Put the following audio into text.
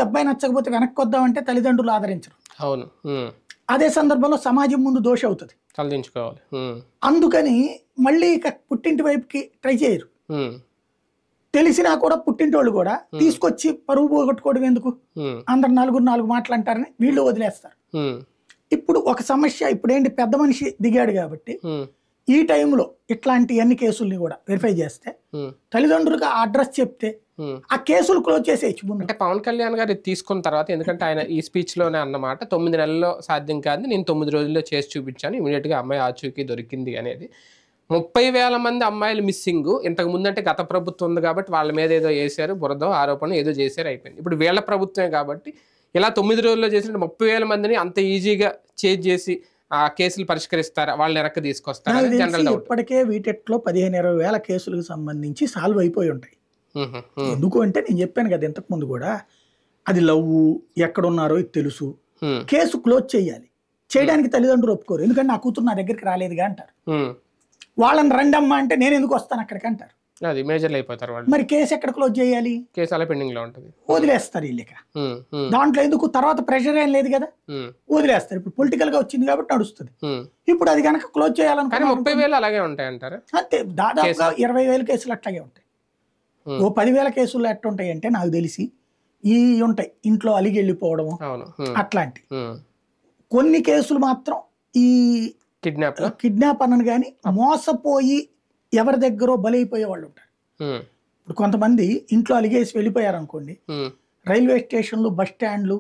అబ్బాయి నచ్చకపోతే వెనక్కి వద్దామంటే తల్లిదండ్రులు ఆదరించరు. అవును. అదే సందర్భంలో సమాజం ముందు దోష అవుతుంది. తలదించుకోవాలి. అందుకని మళ్ళీ ఇక పుట్టింటి వైపుకి ట్రై చేయరు. తెలిసినా కూడా పుట్టింటోళ్ళు కూడా తీసుకొచ్చి పరువు పోగొట్టుకోవడం ఎందుకు, అందరు నాలుగు మాటలు అంటారని వీళ్ళు వదిలేస్తారు. ఇప్పుడు ఒక సమస్య, ఇప్పుడు ఏంటి, పెద్ద మనిషి దిగాడు కాబట్టి ఈ టైంలో ఇట్లాంటి అన్ని కేసుల్ని కూడా వెరిఫై చేస్తే తల్లిదండ్రులకు ఆ అడ్రస్ చెప్తే ఆ కేసులు క్లోజ్ చేసేయచ్చు ముందు. అంటే పవన్ కళ్యాణ్ గారు ఇది తీసుకున్న తర్వాత, ఎందుకంటే ఆయన ఈ స్పీచ్ లోనే అన్నమాట 9 నెలల్లో సాధ్యం కాదు, నేను 9 రోజుల్లో చేసి చూపించాను, ఇమీడియట్ గా అమ్మాయి ఆచూకీ దొరికింది అనేది. 30,000 మంది అమ్మాయిలు మిస్సింగ్. ఇంతకు ముందు అంటే గత ప్రభుత్వం ఉంది కాబట్టి వాళ్ళ మీద ఏదో వేశారు, బురద ఆరోపణ ఏదో చేశారు, అయిపోయింది. ఇప్పుడు వీళ్ళ ప్రభుత్వమే కాబట్టి ఇలా 9 రోజుల్లో చేసిన 30,000 మందిని అంత ఈజీగా చేంజ్ చేసి ఆ కేసులు పరిష్కరిస్తారా, వాళ్ళని వెనక్కి తీసుకొస్తారా? General doubt. ఇప్పటికే వీటెట్లో 15-20 వేల కేసులకు సంబంధించి సాల్వ్ అయిపోయి ఉంటాయి. ఎందుకు అంటే నేను చెప్పాను కదా ఇంతకు ముందు కూడా, అది లవ్ ఎక్కడున్నారో ఇది తెలుసు, కేసు క్లోజ్ చేయాలి. చేయడానికి తల్లిదండ్రులు ఒప్పుకోరు, ఎందుకంటే నా కూతురు నా దగ్గరికి రాలేదుగా అంటారు. వాళ్ళని రండమ్మా అంటే నేను ఎందుకు వస్తాను అక్కడికి అంటారు. అది మేజర్లు అయిపోతారు వాళ్ళు. మరి కేసు ఎక్కడ క్లోజ్ చేయాలి? కేసు అలా పెండింగ్ లో ఉంటుంది, వదిలేస్తారు వీళ్ళకి. దాంట్లో ఎందుకు తర్వాత ప్రెషర్ ఏం లేదు కదా, వదిలేస్తారు. ఇప్పుడు పొలిటికల్ గా వచ్చింది కాబట్టి నడుస్తుంది. ఇప్పుడు అది కనుక క్లోజ్ చేయాలనుకుంటే 30,000 అలాగే ఉంటాయి అంటారు. అంతే, దాదాపుగా 20,000 కేసులు అట్లాగే ఉంటాయి. ఓ 10,000 కేసులు ఎట్లా ఉంటాయి అంటే నాకు తెలిసి ఈ ఉంటాయి ఇంట్లో అలిగి వెళ్ళిపోవడము అట్లాంటి. కొన్ని కేసులు మాత్రం ఈ కిడ్నాప్ అన్నను కానీ మోసపోయి ఎవరి దగ్గరో బలైపోయే వాళ్ళు ఉంటారు. ఇప్పుడు కొంతమంది ఇంట్లో అలిగేసి వెళ్ళిపోయారు అనుకోండి, రైల్వే స్టేషన్లు, బస్ స్టాండ్లు,